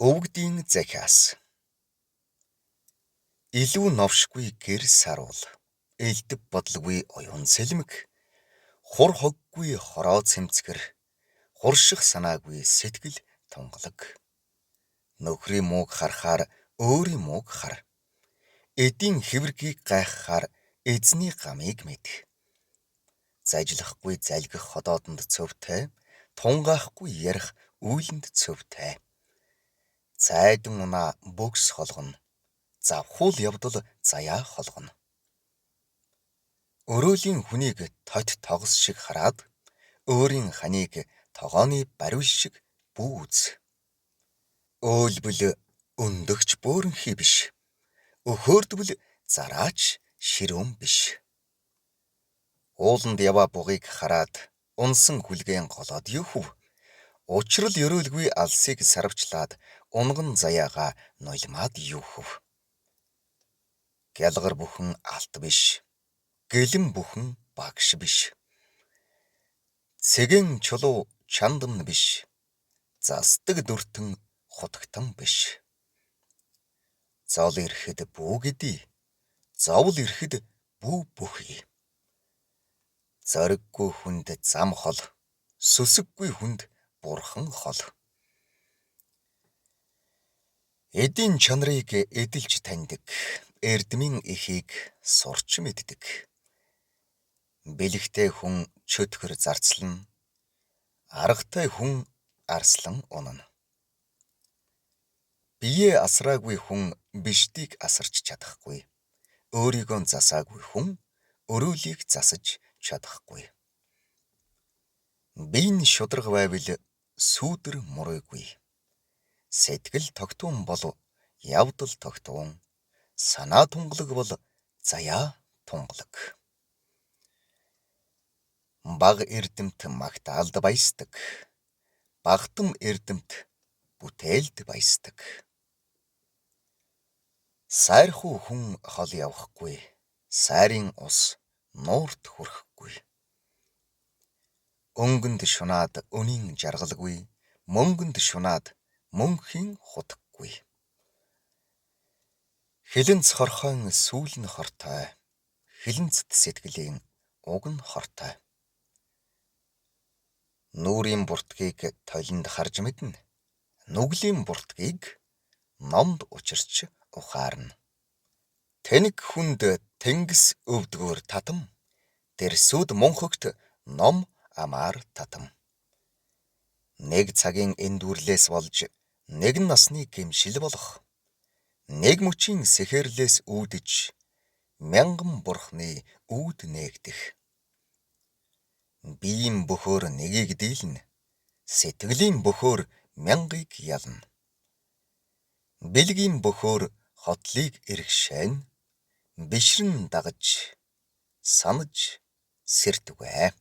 Өвгдийн захиас. Илүү новшгүй гэр саруул. Элдэв бодлогүй оюун сэлмэг. Хур хоггүй хороо цэмцгэр. Хурших санаагүй сэтгэл тунгалаг. Нөхрийн мууг харахаар өөрийн мууг хар. Эдийн хэвргийг гайхахаар эзний гамыг мэдэх. Зажлахгүй залгих ходоодонд цөвтэй, тунгаахгүй ярих үйлэнд цөвтэй. Цайдан унаа бөгс холгоно. Завхуул явдал заяа холгоно. Өрөөлийн хүнийг тот тогс шиг хараад өөрийн ханыг тогооны бариул шиг бүүз. Өөлбөл өндөгч бөөрөнхий биш. Өхөөрдвөл зараач ширүүн биш. Ууланд яваа бугыг хараад унсан хүлгэн голоод юхв. Учрал ерөөлгүй алсыг сарвчлаад унган заяага нулимаад юхв. Гялгар бүхэн алт биш. Гэлэн бүхэн багш биш. Цэгэн чулуу чандамн биш. Застдаг дүртэн хутагтан биш. Зол ирэхэд бүү гэдий. Зовл ирэхэд бүү бүхий. Зориггүй хүнд зам хол. Сүсэггүй хүнд бурхан хол. Эдийн чанарыг эдэлж таньдаг. Эрдмийн эхийг сурч мэддэг. Бэлэгтэй хүн чөтгөр зарцлан. Аргатай хүн арслан унана. Бие асраагүй хүн бишдийг асарч чадахгүй. Өөрийгөө засаагүй хүн өрөөлийг засаж чадахгүй. Биеийн шударга байвал сүүдэр муройгүй. Сэтгэл тогтвон бол явдал тогтвон. Санаа тунгалаг бол заяа тунгалаг. Баг эрдэмт магтаалд баясдаг. Багтам эрдэмт бүтээлд баясдаг. Сайрхуу хүн хол явахгүй. Сайрын ус нуурт хүрэхгүй. Өнгөнд шунаад өнийн жаргалгүй. Мөнгөнд шунаад мөнхийн хутаггүй. Хилэнц хорхойн сүүл нь хортой. Хилэнцэт сэтгэлийн уг нь хортой. Нүрийн буртгийг толинд харж мэднэ. Нүглийн буртгийг номд учирч ухаарна. Тэнэг хүнд тэнгис өвдгөөр татам. Дэрсүүд мунхагт ном амаар татам. Нэг цагийн эндүрлээс болж нэгэн насны гэмшил болох. Нэг мөчийн сэхэрлээс үүдэж мянган бурхны үүд нээгдэх. Биеийн бөхөөр нэгийг дийлнэ. Сэтгэлийн бөхөөр мянгыг ялна. Бэлгийн бөхөөр хотлыг иргшээн. Бишрэн дагаж санаж сэрдвэ.